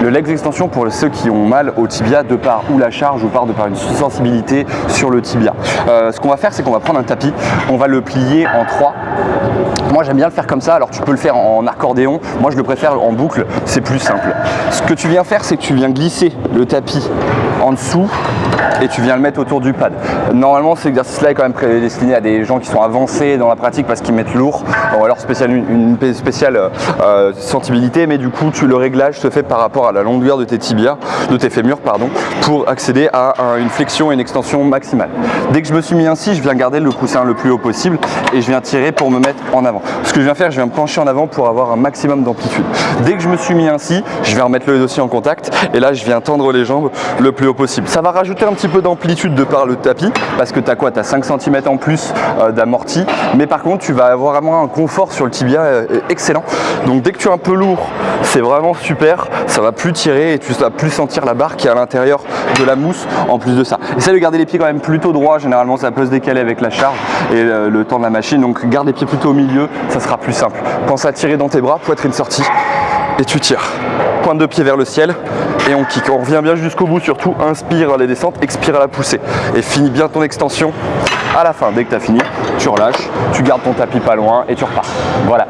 Le legs extension pour ceux qui ont mal au tibia de par ou la charge ou de par une sensibilité sur le tibia. Ce qu'on va faire, c'est qu'on va prendre un tapis, on va le plier en 3. Moi j'aime bien le faire comme ça, alors tu peux le faire en accordéon, moi je le préfère en boucle, c'est plus simple. Ce que tu viens faire, c'est que tu viens glisser le tapis en dessous et tu viens le mettre autour du pad. Normalement cet exercice là est quand même destiné à des gens qui sont avancés dans la pratique parce qu'ils mettent lourd, ou alors une spéciale sensibilité, mais du coup le réglage se fait par rapport à la longueur de tes tibias, de tes fémurs pardon, pour accéder à une flexion et une extension maximale. Dès que je me suis mis ainsi, je viens garder le coussin le plus haut possible et je viens tirer pour me mettre en avant. Ce que je viens faire, je viens me pencher en avant pour avoir un maximum d'amplitude. Dès que je me suis mis ainsi, je viens remettre le dossier en contact et là je viens tendre les jambes le plus haut possible. Ça va rajouter un petit peu d'amplitude de par le tapis parce que tu as quoi? Tu as 5 cm en plus d'amorti, mais par contre tu vas avoir vraiment un confort sur le tibia excellent. Donc dès que tu es un peu lourd, c'est vraiment super, ça va plus tirer et tu vas plus sentir la barre qui est à l'intérieur de la mousse en plus de ça. Essaye de garder les pieds quand même plutôt droits, généralement ça peut se décaler avec la charge et le temps de la machine, donc garde les pieds plutôt au milieu, ça sera plus simple. Pense à tirer dans tes bras, poitrine sortie et tu tires. Pointe de pied vers le ciel et on kick. On revient bien jusqu'au bout, surtout inspire à la descente, expire à la poussée et finis bien ton extension. À la fin, dès que tu as fini, tu relâches, tu gardes ton tapis pas loin et tu repars. Voilà.